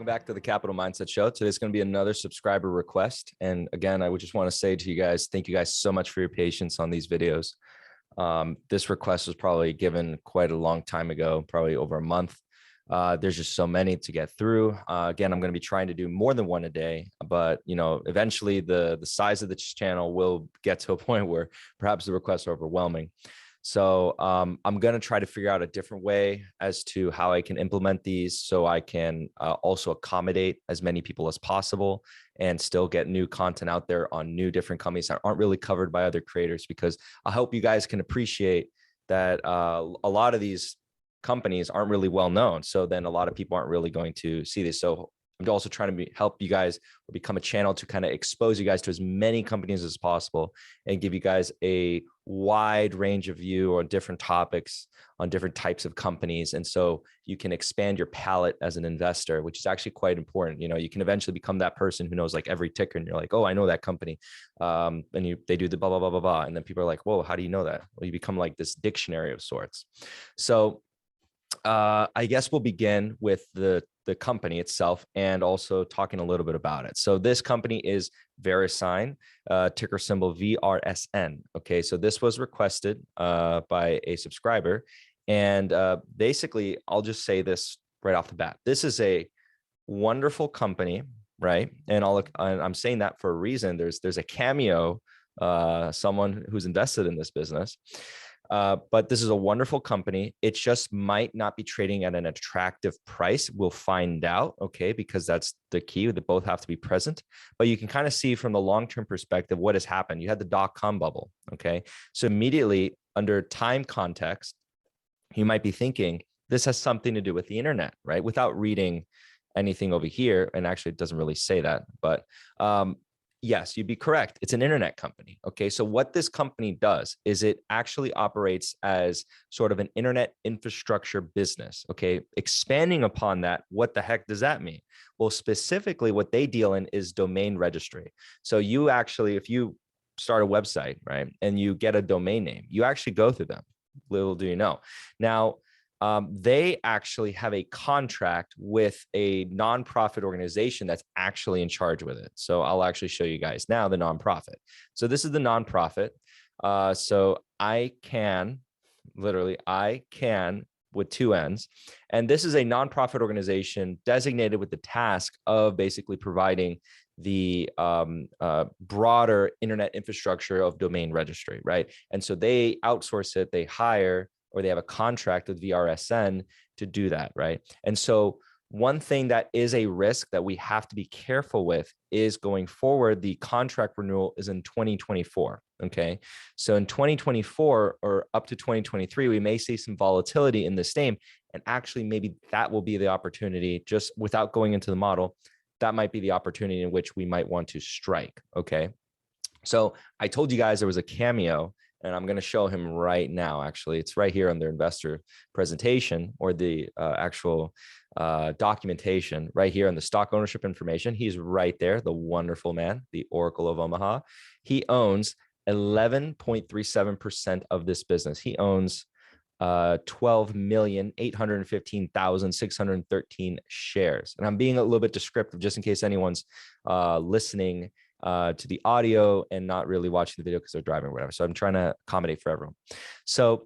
Welcome back to the Capital Mindset Show. Today's going to be another subscriber request. And again, I would just want to say to you guys, thank you guys so much for your patience on these videos. This request was probably given quite a long time ago, probably over a month. There's just so many to get through. Again, I'm going to be trying to do more than one a day, but eventually the size of this channel will get to a point where perhaps the requests are overwhelming. So I'm going to try to figure out a different way as to how I can implement these so I can also accommodate as many people as possible and still get new content out there on new different companies that aren't really covered by other creators, because I hope you guys can appreciate that a lot of these companies aren't really well known. So then a lot of people aren't really going to see this. So I'm also trying to help you guys become a channel to kind of expose you guys to as many companies as possible and give you guys a wide range of view on different topics, on different types of companies. And so you can expand your palette as an investor, which is actually quite important. You can eventually become that person who knows like every ticker and you're like, oh, I know that company. And they do the blah, blah, blah, blah, blah. And then people are like, whoa, how do you know that? Well, you become like this dictionary of sorts. So I guess we'll begin with the company itself and also talking a little bit about it. So this company is VRSN, ticker symbol VRSN. Okay, so this was requested by a subscriber. And basically, I'll just say this right off the bat. This is a wonderful company, right? And I'm saying that for a reason. There's a cameo, someone who's invested in this business. But this is a wonderful company. It just might not be trading at an attractive price. We'll find out, okay, because that's the key. They both have to be present. But you can kind of see from the long-term perspective what has happened. You had the dot-com bubble, okay? So immediately under time context, you might be thinking this has something to do with the internet, right? Without reading anything over here, and actually it doesn't really say that, but yes, you'd be correct. It's an internet company. Okay. So what this company does is it actually operates as sort of an internet infrastructure business. Okay. Expanding upon that, what the heck does that mean? Well, specifically what they deal in is domain registry. So you actually, if you start a website, right, and you get a domain name, you actually go through them. Little do you know. Now, they actually have a contract with a nonprofit organization that's actually in charge with it. So I'll actually show you guys now the nonprofit. So this is the nonprofit. So I can with two N's. And this is a nonprofit organization designated with the task of basically providing the broader internet infrastructure of domain registry, right? And so they outsource it, they hire, or they have a contract with VRSN to do that, right? And so one thing that is a risk that we have to be careful with is going forward, the contract renewal is in 2024, okay? So in 2024 or up to 2023, we may see some volatility in this name. And actually, maybe that will be the opportunity, just without going into the model, that might be the opportunity in which we might want to strike, okay? So I told you guys there was a cameo, and I'm going to show him right now. Actually, it's right here on their investor presentation, or the actual documentation right here on the stock ownership information. He's right there, the wonderful man, the Oracle of Omaha. He owns 11.37% of this business. He owns 12,815,613 shares. And I'm being a little bit descriptive just in case anyone's listening to the audio and not really watching the video because they're driving or whatever. So I'm trying to accommodate for everyone. So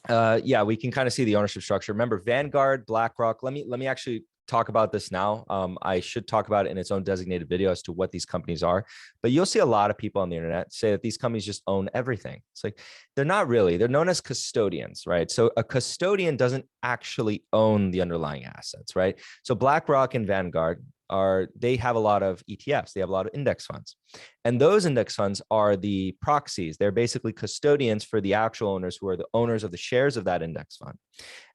yeah, we can kind of see the ownership structure. Remember, Vanguard, BlackRock. Let me actually talk about this now. I should talk about it in its own designated video as to what these companies are. But you'll see a lot of people on the internet say that these companies just own everything. It's like, they're not really. They're known as custodians, right? So a custodian doesn't actually own the underlying assets, right? So BlackRock and Vanguard they have a lot of ETFs. They have a lot of index funds. And those index funds are the proxies. They're basically custodians for the actual owners who are the owners of the shares of that index fund.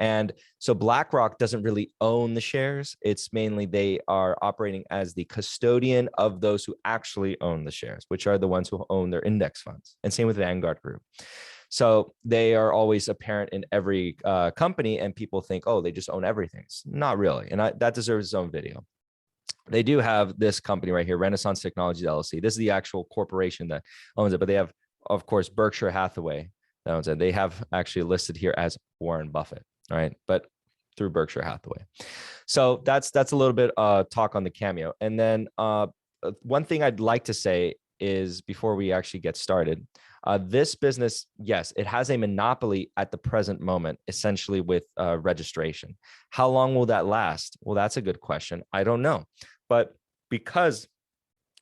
And so BlackRock doesn't really own the shares. It's mainly they are operating as the custodian of those who actually own the shares, which are the ones who own their index funds. And same with Vanguard Group. So they are always apparent in every company, and people think, oh, they just own everything. It's not really. And that deserves its own video. They do have this company right here, Renaissance Technologies LLC. This is the actual corporation that owns it, but they have, of course, Berkshire Hathaway that owns it. They have actually listed here as Warren Buffett. All right. But through Berkshire Hathaway. So that's a little bit talk on the Cameo. And then one thing I'd like to say is, before we actually get started, this business, yes, it has a monopoly at the present moment, essentially with registration. How long will that last? Well, that's a good question. I don't know. But because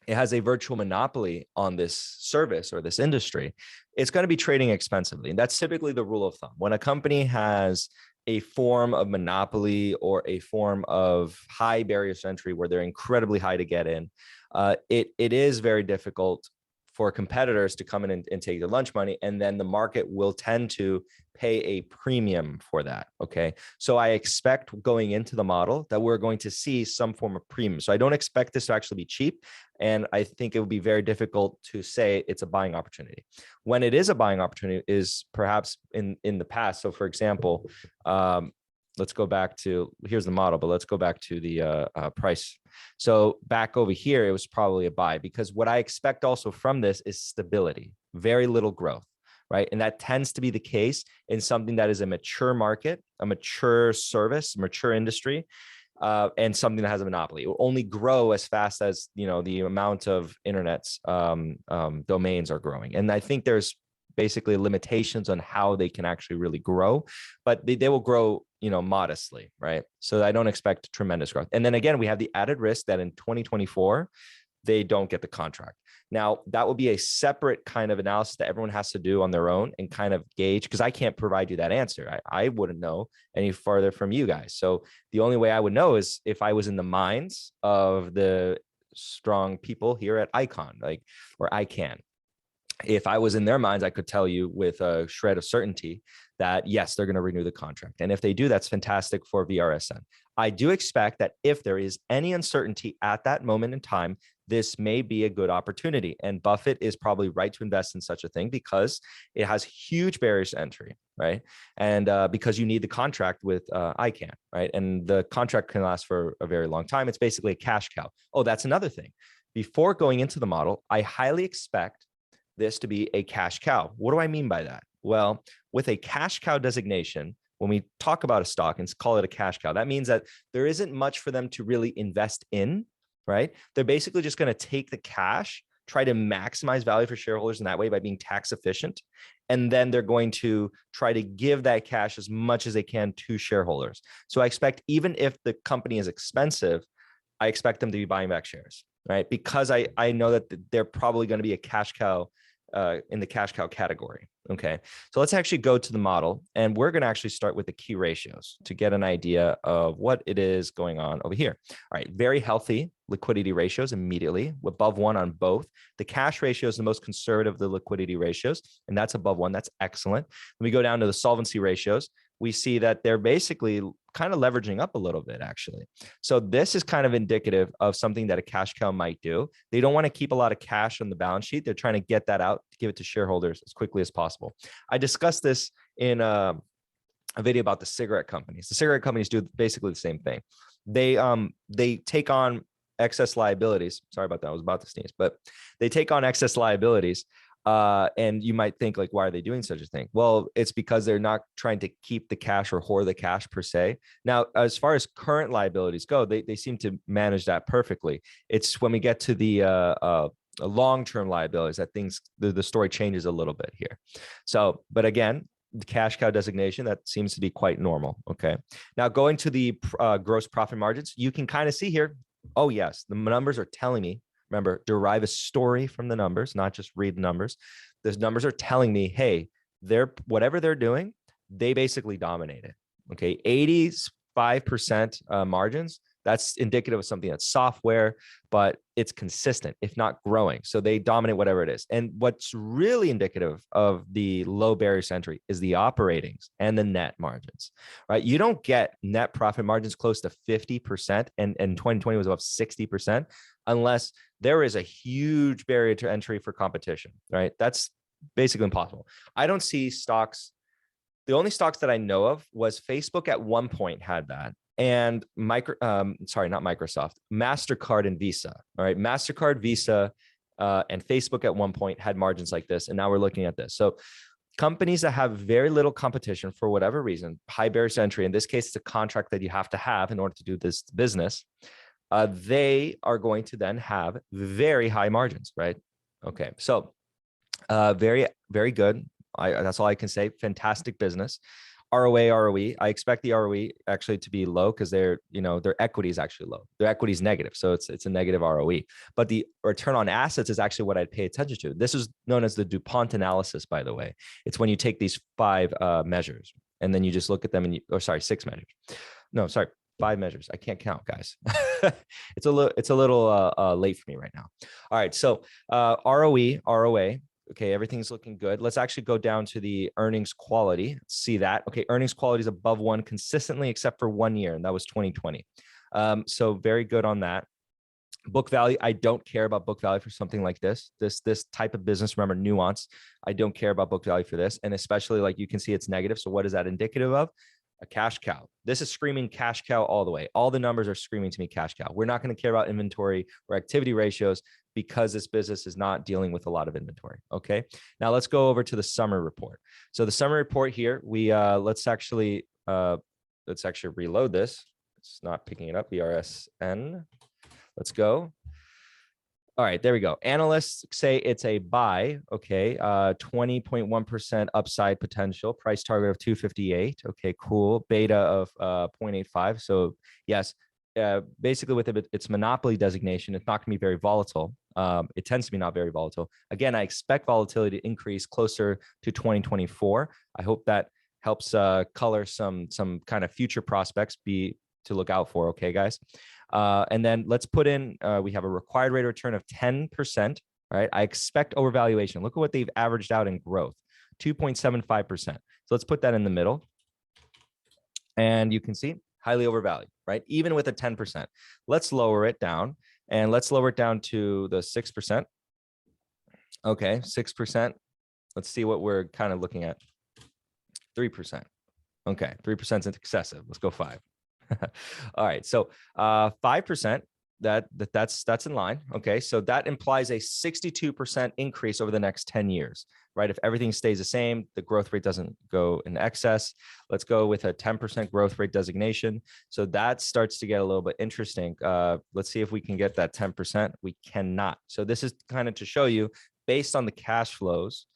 it has a virtual monopoly on this service or this industry, it's going to be trading expensively. And that's typically the rule of thumb. When a company has a form of monopoly or a form of high barriers to entry where they're incredibly high to get in, it is very difficult for competitors to come in and take the lunch money, and then the market will tend to pay a premium for that. Okay, so I expect going into the model that we're going to see some form of premium. So I don't expect this to actually be cheap, and I think it would be very difficult to say it's a buying opportunity. When it is a buying opportunity is perhaps in the past. So for example, let's go back to, here's the model, but let's go back to the price. So back over here, it was probably a buy, because what I expect also from this is stability, very little growth, right? And that tends to be the case in something that is a mature market, a mature service, mature industry, and something that has a monopoly. It will only grow as fast as, you know, the amount of internet's domains are growing. And I think there's basically limitations on how they can actually really grow, but they will grow, you know, modestly, right? So I don't expect tremendous growth. And then again, we have the added risk that in 2024, they don't get the contract. Now, that will be a separate kind of analysis that everyone has to do on their own and kind of gauge, because I can't provide you that answer. I wouldn't know any further from you guys. So the only way I would know is if I was in the minds of the strong people here at Icon, or ICANN. If I was in their minds, I could tell you with a shred of certainty that yes, they're going to renew the contract. And if they do, that's fantastic for VRSN. I do expect that if there is any uncertainty at that moment in time, this may be a good opportunity. And Buffett is probably right to invest in such a thing because it has huge barriers to entry, right? And because you need the contract with ICANN, right? And the contract can last for a very long time. It's basically a cash cow. Oh, that's another thing. Before going into the model, I highly expect this to be a cash cow. What do I mean by that? Well, with a cash cow designation, when we talk about a stock and call it a cash cow, that means that there isn't much for them to really invest in, right? They're basically just going to take the cash, try to maximize value for shareholders in that way by being tax efficient. And then they're going to try to give that cash as much as they can to shareholders. So I expect, even if the company is expensive, I expect them to be buying back shares, right? Because I know that they're probably going to be a cash cow in the cash cow category. Okay, so let's actually go to the model, and we're going to actually start with the key ratios to get an idea of what it is going on over here. All right, very healthy liquidity ratios immediately, above 1 on both. The cash ratio is the most conservative of the liquidity ratios, and that's above 1. That's excellent. When we go down to the solvency ratios, we see that they're basically kind of leveraging up a little bit, actually. So this is kind of indicative of something that a cash cow might do. They don't want to keep a lot of cash on the balance sheet. They're trying to get that out to give it to shareholders as quickly as possible. I discussed this in a video about the cigarette companies. The cigarette companies do basically the same thing. They take on excess liabilities. Sorry about that. I was about to sneeze, but they take on excess liabilities. And you might think, like, why are they doing such a thing? Well, it's because they're not trying to keep the cash or hoard the cash per se. Now, as far as current liabilities go, they seem to manage that perfectly. It's when we get to the long-term liabilities that the story changes a little bit here. So, but again, the cash cow designation, that seems to be quite normal. Okay. Now going to the gross profit margins, you can kind of see here. Oh yes, the numbers are telling me. Remember, derive a story from the numbers, not just read the numbers. Those numbers are telling me, hey, whatever they're doing, they basically dominate it. Okay, 85% margins. That's indicative of something that's software, but it's consistent, if not growing. So they dominate whatever it is. And what's really indicative of the low barriers to entry is the operatings and the net margins, right? You don't get net profit margins close to 50%, and 2020 was above 60%, unless there is a huge barrier to entry for competition, right? That's basically impossible. I don't see stocks. The only stocks that I know of was Facebook at one point had that. And not Microsoft, MasterCard and Visa. All right, MasterCard, Visa, and Facebook at one point had margins like this, and now we're looking at this. So companies that have very little competition for whatever reason, high barriers to entry, in this case, it's a contract that you have to have in order to do this business. They are going to then have very high margins, right? Okay, so very, very good. That's all I can say. Fantastic business. ROA, ROE. I expect the ROE actually to be low because their equity is actually low. Their equity is negative, so it's a negative ROE. But the return on assets is actually what I'd pay attention to. This is known as the DuPont analysis, by the way. It's when you take these 5 measures and then you just look at them and sorry, 6 measures. No, sorry, 5 measures. I can't count, guys. It's a little late for me right now. All right, so ROE, ROA. Okay, everything's looking good. Let's actually go down to the earnings quality. See that? Okay, earnings quality is above 1 consistently, except for 1 year, and that was 2020. So very good on that. Book value, I don't care about book value for something like this type of business. Remember, nuance. I don't care about book value for this, and especially like you can see it's negative. So what is that indicative of? A cash cow. This is screaming cash cow all the way. All the numbers are screaming to me cash cow. We're not going to care about inventory or activity ratios because this business is not dealing with a lot of inventory. Okay. Now let's go over to the summary report. So the summary report here, we let's actually reload this. It's not picking it up. VRSN. Let's go. All right, there we go. Analysts say it's a buy. Okay, 20.1% upside potential. Price target of 258. Okay, cool. Beta of 0.85. So yes, basically with its monopoly designation, it's not going to be very volatile. It tends to be not very volatile. Again, I expect volatility to increase closer to 2024. I hope that helps color some kind of future prospects to look out for. Okay, guys. And then let's put in, we have a required rate of return of 10%, right? I expect overvaluation. Look at what they've averaged out in growth, 2.75%. So let's put that in the middle. And you can see highly overvalued, right? Even with a 10%. Let's lower it down and let's lower it down to the 6%. Okay, 6%. Let's see what we're kind of looking at. 3%. Okay, 3% is excessive. Let's go 5. All right, so 5%, that's in line. Okay, so that implies a 62% increase over the next 10 years, right? If everything stays the same, the growth rate doesn't go in excess. Let's go with a 10% growth rate designation. So that starts to get a little bit interesting. Let's see if we can get that 10%. We cannot. So this is kind of to show you, based on the cash flows,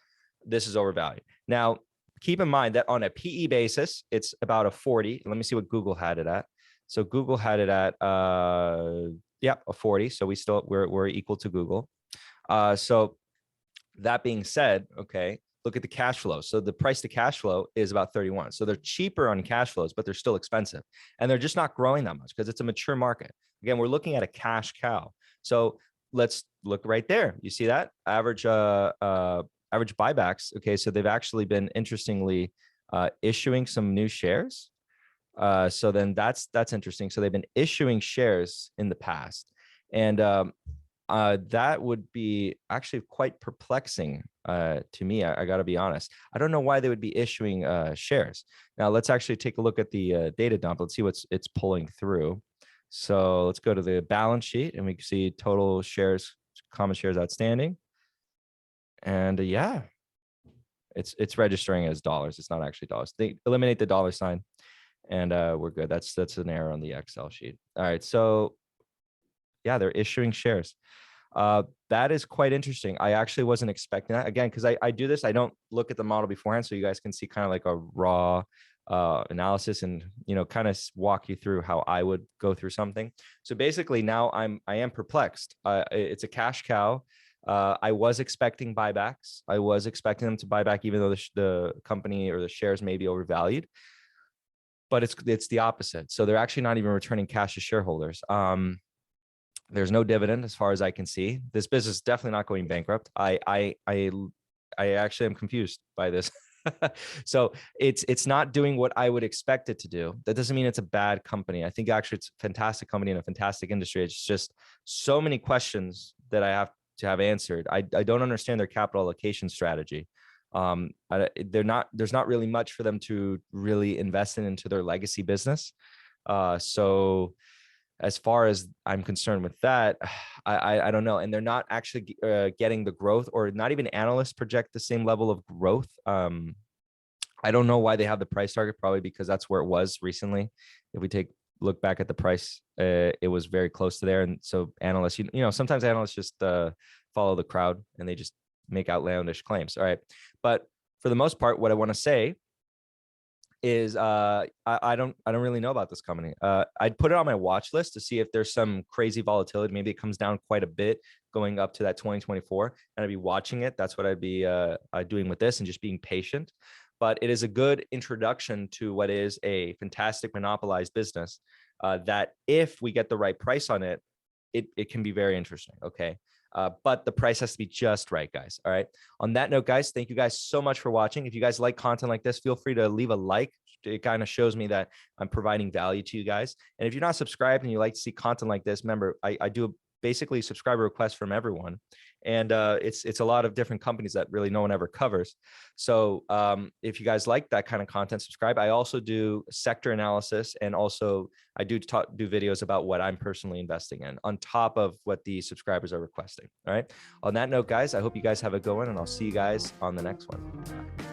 this is overvalued. Now, keep in mind that on a PE basis, it's about a 40. Let me see what Google had it at. So Google had it at, a 40. So we're equal to Google. So that being said, okay, look at the cash flow. So the price to cash flow is about 31. So they're cheaper on cash flows, but they're still expensive. And they're just not growing that much because it's a mature market. Again, we're looking at a cash cow. So let's look right there. You see that average buybacks. Okay, so they've actually been interestingly issuing some new shares. So then that's interesting. So they've been issuing shares in the past, and that would be actually quite perplexing to me. I got to be honest. I don't know why they would be issuing shares. Now let's actually take a look at the data dump. Let's see it's pulling through. So let's go to the balance sheet, and we can see total shares, common shares outstanding. And yeah, it's registering as dollars. It's not actually dollars. They eliminate the dollar sign, and we're good. That's an error on the Excel sheet. All right, so yeah, they're issuing shares. That is quite interesting. I actually wasn't expecting that, again, because I do this. I don't look at the model beforehand, so you guys can see kind of like a raw analysis and kind of walk you through how I would go through something. So basically, now I am perplexed. It's a cash cow. I was expecting buybacks. I was expecting them to buy back, even though the company or the shares may be overvalued. But it's the opposite. So they're actually not even returning cash to shareholders. There's no dividend as far as I can see. This business is definitely not going bankrupt. I actually am confused by this. So it's not doing what I would expect it to do. That doesn't mean it's a bad company. I think actually it's a fantastic company and a fantastic industry. It's just so many questions that I have to have answered. I don't understand their capital allocation strategy. There's not really much for them to really invest into their legacy business. So as far as I'm concerned with that, I don't know. And they're not actually getting the growth, or not even analysts project the same level of growth. I don't know why they have the price target, probably because that's where it was recently. If we look back at the price, it was very close to there. And so analysts, you know, sometimes analysts just follow the crowd and they just make outlandish claims. All right. But for the most part, what I want to say is I don't really know about this company. I'd put it on my watch list to see if there's some crazy volatility. Maybe it comes down quite a bit going up to that 2024, and I'd be watching it. That's what I'd be doing with this, and just being patient. But it is a good introduction to what is a fantastic monopolized business that if we get the right price on it, it can be very interesting. Okay. But the price has to be just right, guys. All right. On that note, guys, thank you guys so much for watching. If you guys like content like this, feel free to leave a like. It kind of shows me that I'm providing value to you guys. And if you're not subscribed and you like to see content like this, remember, I do basically subscriber requests from everyone. And it's a lot of different companies that really no one ever covers. So if you guys like that kind of content, subscribe. I also do sector analysis, and also I do videos about what I'm personally investing in on top of what the subscribers are requesting. All right. On that note, guys, I hope you guys have a good one, and I'll see you guys on the next one. Bye.